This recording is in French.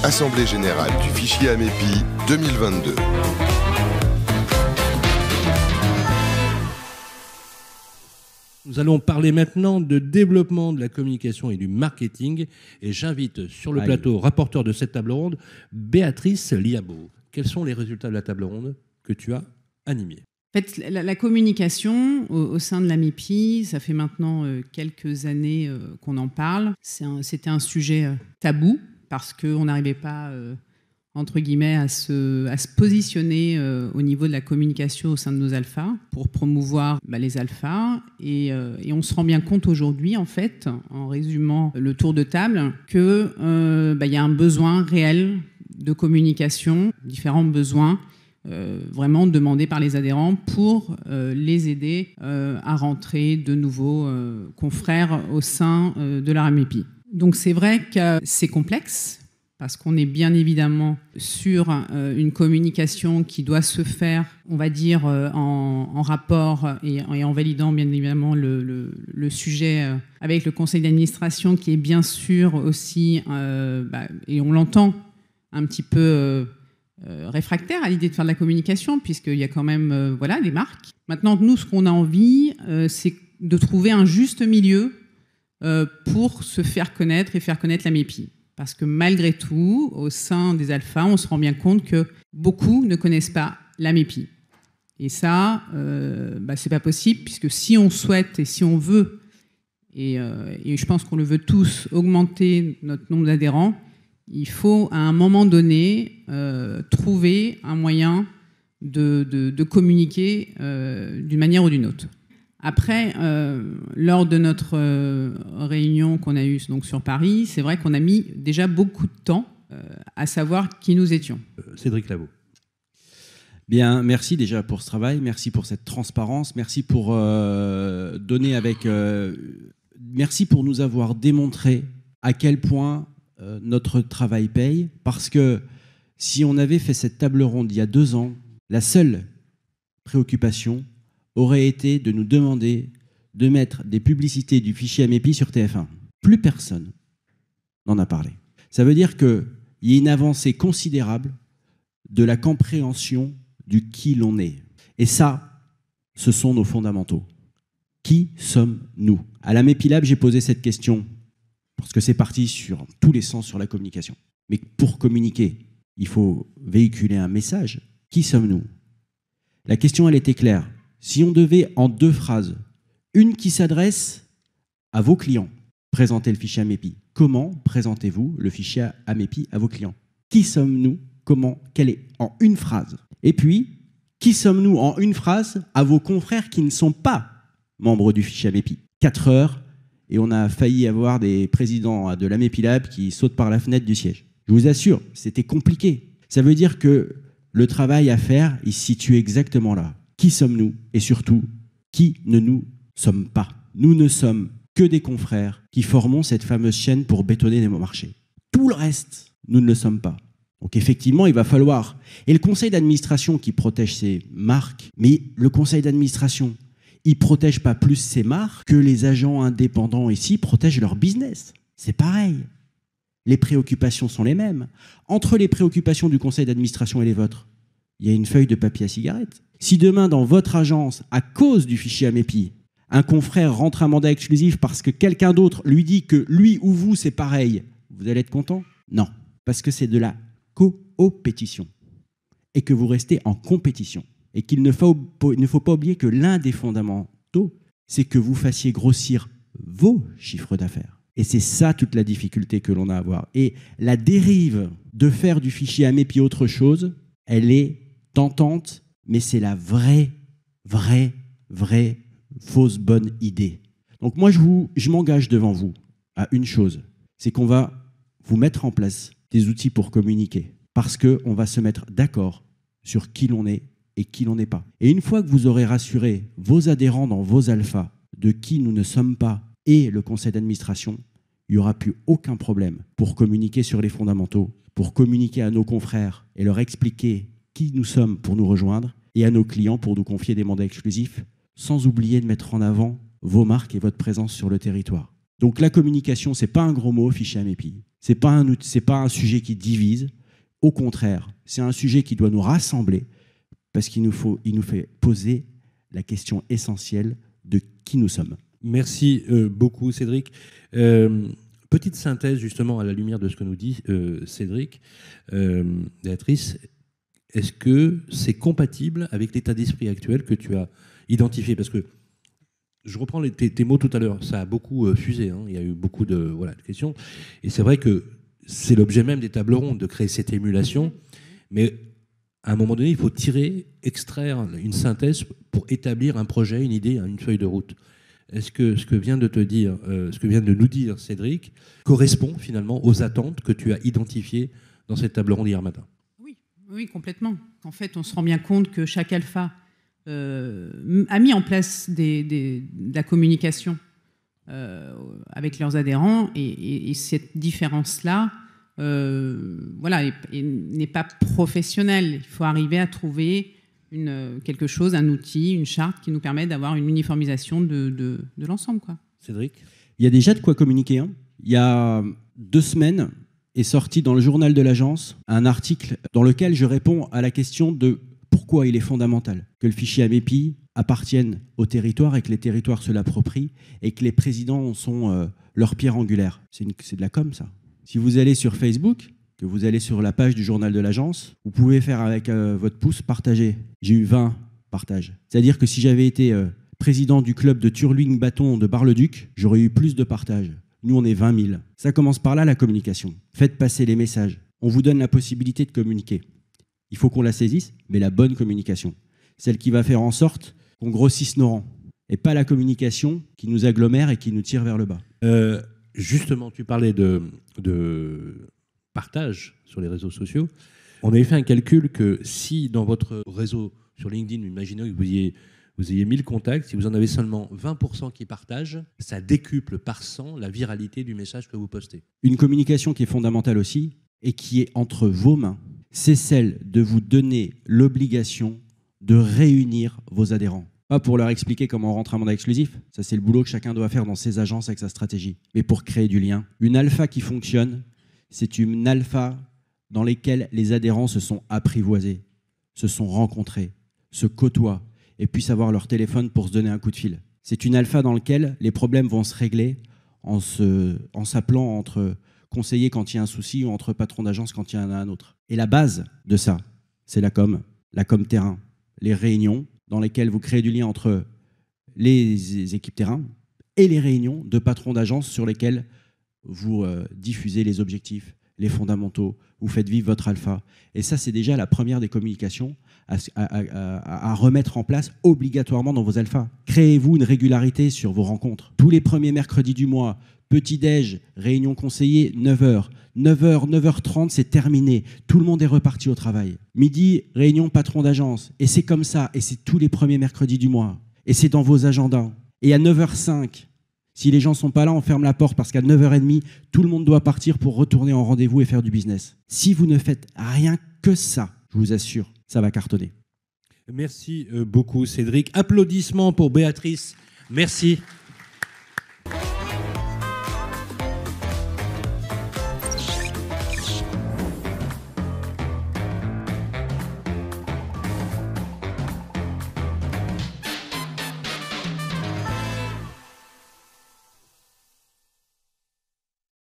Assemblée générale du fichier AMEPI 2022. Nous allons parler maintenant de développement de la communication et du marketing. Et j'invite sur le plateau, rapporteur de cette table ronde, Béatrice Liabo. Quels sont les résultats de la table ronde que tu as animée? En fait, la communication au sein de l'AMEPI, ça fait maintenant quelques années qu'on en parle. C'était un sujet tabou parce qu'on n'arrivait pas, entre guillemets, à se positionner au niveau de la communication au sein de nos alphas pour promouvoir les alphas. Et on se rend bien compte aujourd'hui, en fait, en résumant le tour de table, qu'il y a un besoin réel de communication, différents besoins, vraiment demandés par les adhérents pour les aider à rentrer de nouveaux confrères au sein de la AMEPI. Donc c'est vrai que c'est complexe parce qu'on est bien évidemment sur une communication qui doit se faire, on va dire, en rapport et en validant bien évidemment le sujet avec le conseil d'administration qui est bien sûr aussi, et on l'entend un petit peu réfractaire à l'idée de faire de la communication, puisqu'il y a quand même des marques. Maintenant, nous, ce qu'on a envie, c'est de trouver un juste milieu pour se faire connaître et faire connaître l'AMEPI. Parce que malgré tout, au sein des alphas, on se rend bien compte que beaucoup ne connaissent pas l'AMEPI. Et ça, c'est pas possible, puisque si on souhaite et si on veut, et je pense qu'on le veut tous, augmenter notre nombre d'adhérents, il faut à un moment donné trouver un moyen de communiquer d'une manière ou d'une autre. Après, lors de notre réunion qu'on a eue donc sur Paris, c'est vrai qu'on a mis déjà beaucoup de temps à savoir qui nous étions. Cédric Labo. Bien, merci déjà pour ce travail, merci pour cette transparence, merci pour donner avec... merci pour nous avoir démontré à quel point notre travail paye, parce que si on avait fait cette table ronde il y a 2 ans, la seule préoccupation aurait été de nous demander de mettre des publicités du fichier AMEPI sur TF1. Plus personne n'en a parlé. Ça veut dire qu'il y a une avancée considérable de la compréhension du qui l'on est. Et ça, ce sont nos fondamentaux. Qui sommes-nous? À l'AMEPI Lab, j'ai posé cette question parce que c'est parti sur tous les sens sur la communication. Mais pour communiquer, il faut véhiculer un message. Qui sommes-nous? La question, elle était claire. Si on devait, en 2 phrases, une qui s'adresse à vos clients, présenter le fichier AMEPI. Comment présentez-vous le fichier AMEPI à vos clients? Qui sommes-nous? Comment? Quelle est? En 1 phrase. Et puis, qui sommes-nous en 1 phrase à vos confrères qui ne sont pas membres du fichier AMEPI? 4 heures. Et on a failli avoir des présidents de l'AMEPI Lab qui sautent par la fenêtre du siège. Je vous assure, c'était compliqué. Ça veut dire que le travail à faire, il se situe exactement là. Qui sommes-nous? Et surtout, qui ne nous sommes pas? Nous ne sommes que des confrères qui formons cette fameuse chaîne pour bétonner les marchés. Tout le reste, nous ne le sommes pas. Donc effectivement, il va falloir... Et le conseil d'administration qui protège ces marques, mais le conseil d'administration... ils ne protègent pas plus ces marques que les agents indépendants ici protègent leur business. C'est pareil. Les préoccupations sont les mêmes. Entre les préoccupations du conseil d'administration et les vôtres, il y a une feuille de papier à cigarette. Si demain, dans votre agence, à cause du fichier AMEPI, un confrère rentre un mandat exclusif parce que quelqu'un d'autre lui dit que lui ou vous, c'est pareil, vous allez être content? Non, parce que c'est de la coopétition et que vous restez en compétition. Et qu'il ne faut pas oublier que l'un des fondamentaux, c'est que vous fassiez grossir vos chiffres d'affaires. Et c'est ça toute la difficulté que l'on a à avoir. Et la dérive de faire du fichier AMEPI autre chose, elle est tentante, mais c'est la vraie fausse bonne idée. Donc moi, je m'engage devant vous à une chose, c'est qu'on va vous mettre en place des outils pour communiquer, parce qu'on va se mettre d'accord sur qui l'on est et qui l'on n'est pas. Et une fois que vous aurez rassuré vos adhérents dans vos alphas de qui nous ne sommes pas et le conseil d'administration, il n'y aura plus aucun problème pour communiquer sur les fondamentaux, pour communiquer à nos confrères et leur expliquer qui nous sommes pour nous rejoindre et à nos clients pour nous confier des mandats exclusifs, sans oublier de mettre en avant vos marques et votre présence sur le territoire. Donc la communication, ce n'est pas un gros mot, fichier AMEPI. C'est pas un sujet qui divise. Au contraire, c'est un sujet qui doit nous rassembler parce qu'il nous fait poser la question essentielle de qui nous sommes. Merci beaucoup, Cédric. Petite synthèse, justement, à la lumière de ce que nous dit Cédric. Béatrice, est-ce que c'est compatible avec l'état d'esprit actuel que tu as identifié? Parce que je reprends tes mots tout à l'heure, ça a beaucoup fusé, hein. Il y a eu beaucoup de questions. Et c'est vrai que c'est l'objet même des tables rondes, de créer cette émulation. Mais à un moment donné, il faut extraire une synthèse pour établir un projet, une idée, une feuille de route. Est-ce que ce que vient de nous dire Cédric correspond finalement aux attentes que tu as identifiées dans cette table ronde hier matin? Oui, complètement. En fait, on se rend bien compte que chaque alpha a mis en place de la communication avec leurs adhérents, et cette différence-là n'est pas professionnelle. Il faut arriver à trouver quelque chose, un outil, une charte qui nous permet d'avoir une uniformisation de l'ensemble, quoi. Cédric? Il y a déjà de quoi communiquer, hein. Il y a 2 semaines est sorti dans le journal de l'agence un article dans lequel je réponds à la question de pourquoi il est fondamental que le fichier AMEPI appartienne au territoire et que les territoires se l'approprient et que les présidents sont leur pierre angulaire. C'est de la com, ça. Si vous allez sur Facebook, que vous allez sur la page du journal de l'agence, vous pouvez faire avec votre pouce partager. J'ai eu 20 partages. C'est-à-dire que si j'avais été président du club de Turling-Bâton de Bar-le-Duc, j'aurais eu plus de partages. Nous, on est 20 000. Ça commence par là, la communication. Faites passer les messages. On vous donne la possibilité de communiquer. Il faut qu'on la saisisse, mais la bonne communication. Celle qui va faire en sorte qu'on grossisse nos rangs. Et pas la communication qui nous agglomère et qui nous tire vers le bas. Justement, tu parlais de partage sur les réseaux sociaux. On avait fait un calcul que si dans votre réseau sur LinkedIn, imaginez que vous ayez 1000 contacts, si vous en avez seulement 20% qui partagent, ça décuple par 100 la viralité du message que vous postez. Une communication qui est fondamentale aussi et qui est entre vos mains, c'est celle de vous donner l'obligation de réunir vos adhérents. Pas pour leur expliquer comment on rentre un mandat exclusif, ça c'est le boulot que chacun doit faire dans ses agences avec sa stratégie, mais pour créer du lien. Une alpha qui fonctionne, c'est une alpha dans laquelle les adhérents se sont apprivoisés, se sont rencontrés, se côtoient et puissent avoir leur téléphone pour se donner un coup de fil. C'est une alpha dans laquelle les problèmes vont se régler en s'appelant entre conseillers quand il y a un souci ou entre patrons d'agence quand il y en a un autre. Et la base de ça, c'est la com terrain, les réunions dans lesquelles vous créez du lien entre les équipes terrain et les réunions de patrons d'agence sur lesquelles vous diffusez les objectifs, les fondamentaux, vous faites vivre votre alpha. Et ça, c'est déjà la première des communications à remettre en place obligatoirement dans vos alphas. Créez-vous une régularité sur vos rencontres. Tous les premiers mercredis du mois, petit-déj, réunion conseiller, 9h. 9h, 9h30, c'est terminé. Tout le monde est reparti au travail. Midi, réunion patron d'agence. Et c'est comme ça. Et c'est tous les premiers mercredis du mois. Et c'est dans vos agendas. Et à 9h05, si les gens ne sont pas là, on ferme la porte parce qu'à 9h30, tout le monde doit partir pour retourner en rendez-vous et faire du business. Si vous ne faites rien que ça, je vous assure, ça va cartonner. Merci beaucoup, Cédric. Applaudissements pour Béatrice. Merci.